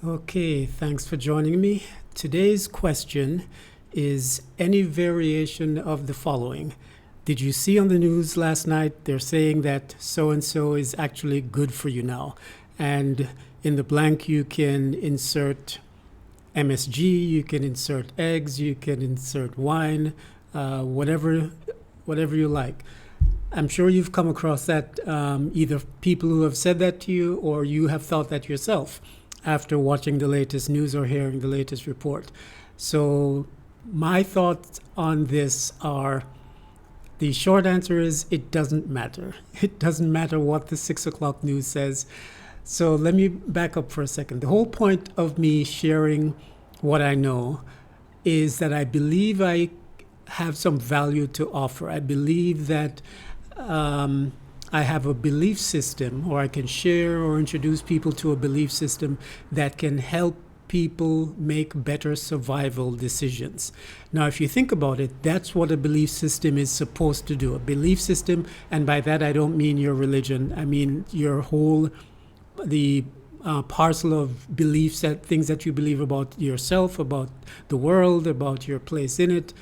Okay, thanks for joining me. Today's question is any variation of the following. Did you see on the news last night they're saying that so and so is actually good for you now? And in the blank, you can insert MSG, you can insert eggs, you can insert wine, whatever you like. I'm sure you've come across that, either people who have said that to you or you have thought that yourself after watching the latest news or hearing the latest report. So my thoughts on this are, the short answer is it doesn't matter. It doesn't matter what the 6 o'clock news says. So let me back up for a second. The whole point of me sharing what I know is that I believe I have some value to offer. I believe that I have a belief system, or I can share or introduce people to a belief system that can help people make better survival decisions. Now, if you think about it, that's what a belief system is supposed to do. A belief system, and by that I don't mean your religion, I mean your whole, the parcel of beliefs, that things that you believe about yourself, about the world, about your place in it,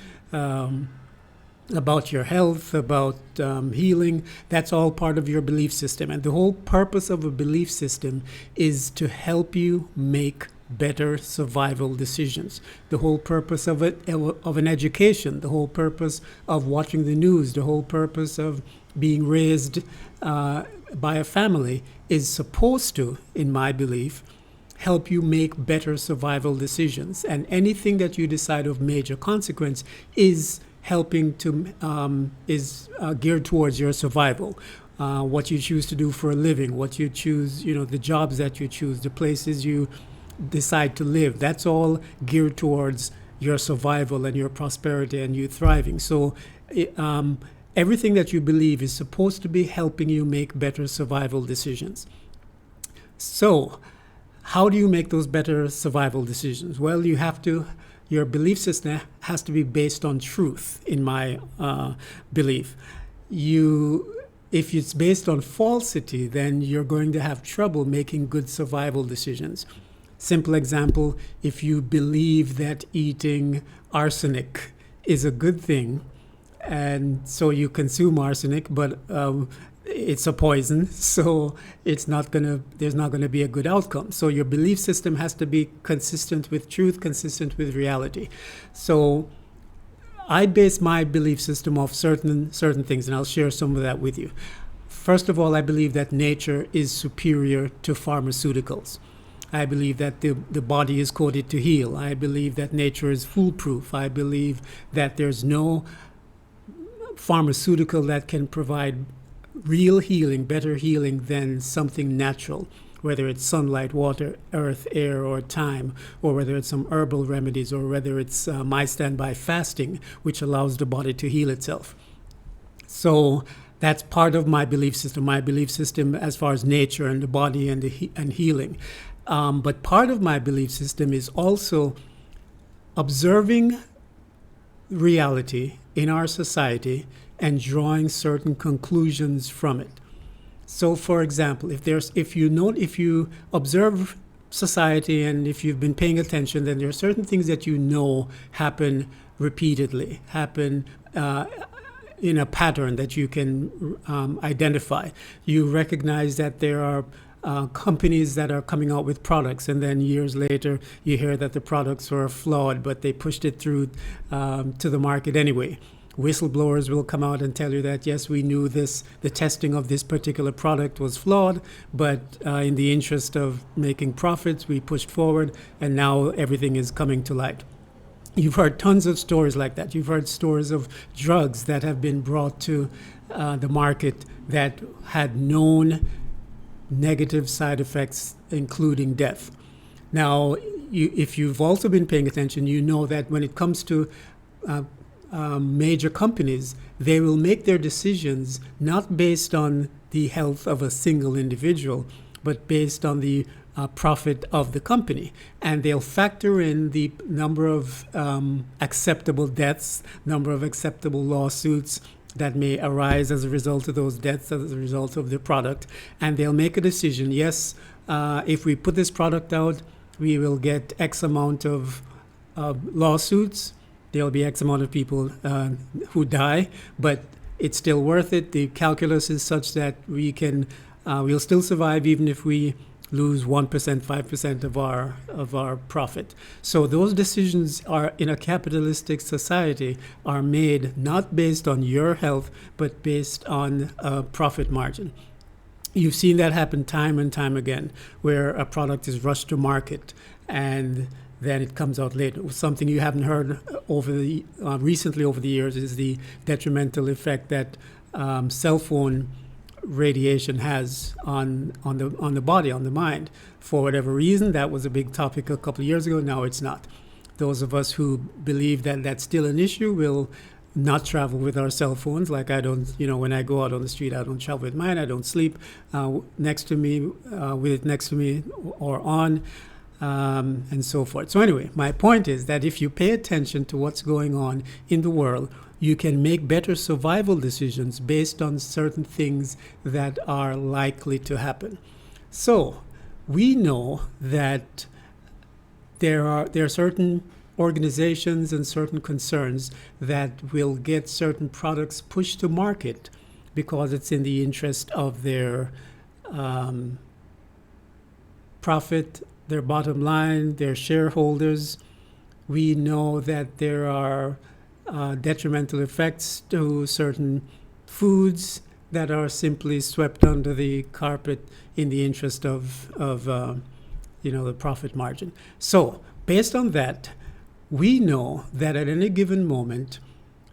about your health, about healing. That's all part of your belief system. And the whole purpose of a belief system is to help you make better survival decisions. The whole purpose of an education, the whole purpose of watching the news, the whole purpose of being raised by a family is supposed to, in my belief, help you make better survival decisions. And anything that you decide of major consequence is helping to geared towards your survival. What you choose to do for a living, what you choose, the jobs that you choose, the places you decide to live, that's all geared towards your survival and your prosperity and you thriving. So everything that you believe is supposed to be helping you make better survival decisions. So how do you make those better survival decisions? Well, your belief system has to be based on truth, in my belief. If it's based on falsity, then you're going to have trouble making good survival decisions. Simple example, if you believe that eating arsenic is a good thing, and so you consume arsenic, but it's a poison, so there's not gonna be a good outcome. So your belief system has to be consistent with truth, consistent with reality. So I base my belief system off certain things, and I'll share some of that with you. First of all, I believe that nature is superior to pharmaceuticals. I believe that the body is coded to heal. I believe that nature is foolproof. I believe that there's no pharmaceutical that can provide real healing, better healing than something natural, whether it's sunlight, water, earth, air, or time, or whether it's some herbal remedies, or whether it's my standby fasting, which allows the body to heal itself. So that's part of my belief system. My belief system as far as nature and the body and healing. But part of my belief system is also observing reality in our society and drawing certain conclusions from it. So, for example, if you observe society and if you've been paying attention, then there are certain things that happen repeatedly, happen in a pattern that you can identify. You recognize that there are companies that are coming out with products, and then years later you hear that the products were flawed, but they pushed it through to the market anyway. Whistleblowers will come out and tell you that, yes, we knew the testing of this particular product was flawed, but in the interest of making profits, we pushed forward, and now everything is coming to light. You've heard tons of stories like that. You've heard stories of drugs that have been brought to the market that had known negative side effects, including death. Now, if you've also been paying attention, you know that when it comes to major companies, they will make their decisions not based on the health of a single individual, but based on the profit of the company. And they'll factor in the number of acceptable deaths, number of acceptable lawsuits that may arise as a result of those deaths, as a result of the product. And they'll make a decision, yes, if we put this product out, we will get X amount of lawsuits. There'll be X amount of people who die, but it's still worth it. The calculus is such that we'll still survive even if we lose 1%, 5% of our profit. So those decisions are, in a capitalistic society, are made not based on your health, but based on a profit margin. You've seen that happen time and time again, where a product is rushed to market and then it comes out later. Something you haven't heard recently over the years is the detrimental effect that cell phone radiation has on the body, on the mind. For whatever reason, that was a big topic a couple of years ago. Now it's not. Those of us who believe that that's still an issue will not travel with our cell phones. Like I don't, when I go out on the street, I don't travel with mine. I don't sleep next to me, with it next to me or on, and so forth. So anyway, my point is that if you pay attention to what's going on in the world, you can make better survival decisions based on certain things that are likely to happen. So we know that there are certain organizations and certain concerns that will get certain products pushed to market because it's in the interest of their profit, their bottom line, their shareholders. We know that there are detrimental effects to certain foods that are simply swept under the carpet in the interest of the profit margin. So based on that, we know that at any given moment,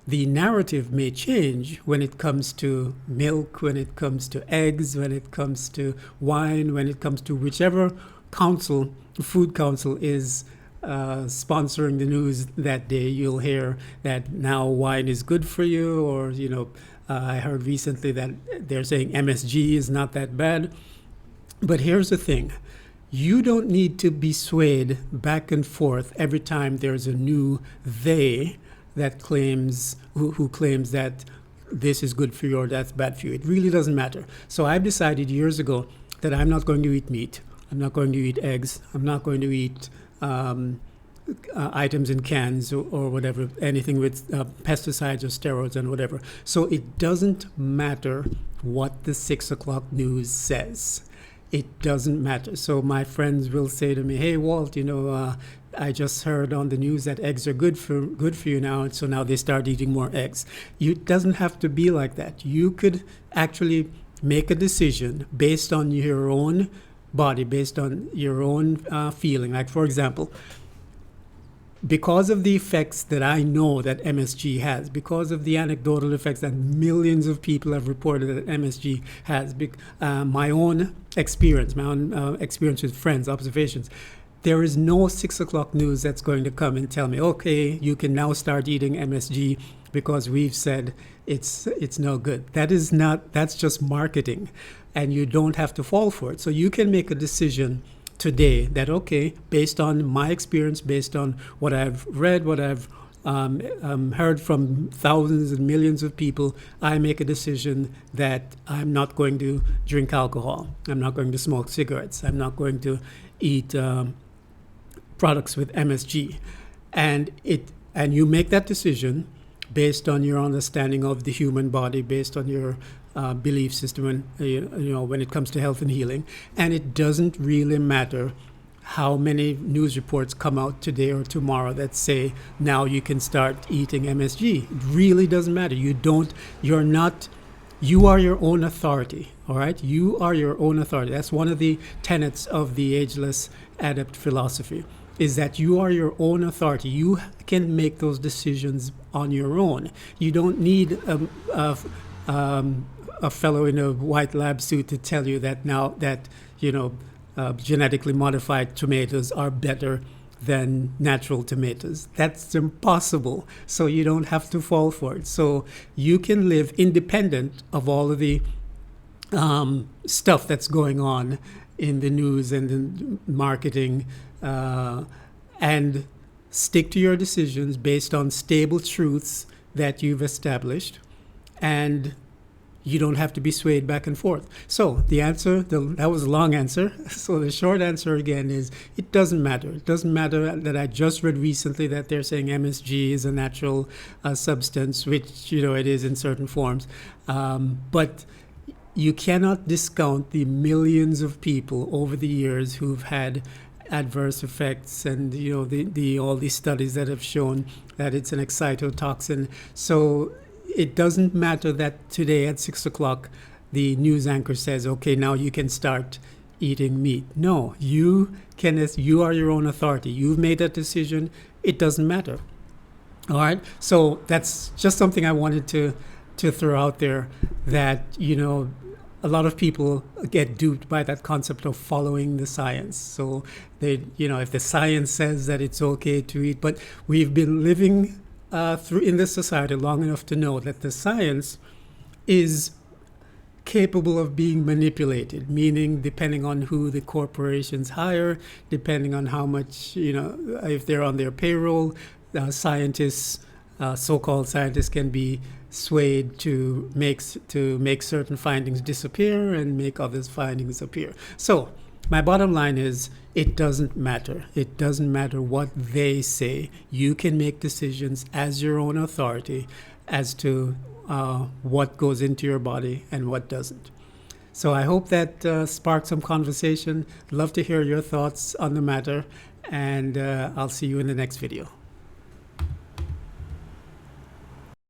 the narrative may change when it comes to milk, when it comes to eggs, when it comes to wine, when it comes to whichever food council is sponsoring the news that day. You'll hear that now wine is good for you, or I heard recently that they're saying MSG is not that bad. But here's the thing. You don't need to be swayed back and forth every time there's a new they that claims who claims that this is good for you or that's bad for you. It really doesn't matter. So I've decided years ago that I'm not going to eat meat. I'm not going to eat eggs. I'm not going to eat items in cans or whatever, anything with pesticides or steroids and whatever. So it doesn't matter what the 6 o'clock news says. It doesn't matter. So my friends will say to me, "Hey, Walt, I just heard on the news that eggs are good for you now, and so now they start eating more eggs." It doesn't have to be like that. You could actually make a decision based on your own body, based on your own feeling. Like, for example, because of the effects that I know that MSG has, because of the anecdotal effects that millions of people have reported that MSG has, my own experience with friends, observations, there is no 6 o'clock news that's going to come and tell me, okay, you can now start eating MSG because we've said it's no good. That's just marketing, and you don't have to fall for it. So you can make a decision today that, okay, based on my experience, based on what I've read, what I've heard from thousands and millions of people, I make a decision that I'm not going to drink alcohol. I'm not going to smoke cigarettes. I'm not going to eat products with MSG. And you make that decision based on your understanding of the human body, based on your belief system, and when it comes to health and healing. And it doesn't really matter how many news reports come out today or tomorrow that say now you can start eating MSG. It really doesn't matter. You are your own authority. All right, you are your own authority. That's one of the tenets of the Ageless Adept philosophy, is that you are your own authority. You can make those decisions on your own. You don't need a fellow in a white lab suit to tell you that now that genetically modified tomatoes are better than natural tomatoes. That's impossible. So you don't have to fall for it. So you can live independent of all of the stuff that's going on in the news and in marketing, and stick to your decisions based on stable truths that you've established, and you don't have to be swayed back and forth. So the answer, that was a long answer. So the short answer again is it doesn't matter. It doesn't matter that I just read recently that they're saying MSG is a natural substance, which, it is in certain forms. But you cannot discount the millions of people over the years who've had adverse effects, and all these studies that have shown that it's an excitotoxin. So it doesn't matter that today at 6 o'clock the news anchor says, okay, now you can start eating meat. No, you are your own authority. You've made that decision. It doesn't matter. All right. So that's just something I wanted to throw out there, that a lot of people get duped by that concept of following the science. So they, if the science says that it's okay to eat, but we've been living through in this society long enough to know that the science is capable of being manipulated, meaning depending on who the corporations hire, depending on how much, if they're on their payroll, scientists, so-called scientists, can be swayed to make certain findings disappear and make other findings appear. So my bottom line is, it doesn't matter. It doesn't matter what they say. You can make decisions as your own authority as to what goes into your body and what doesn't. So I hope that sparked some conversation. Love to hear your thoughts on the matter, and I'll see you in the next video.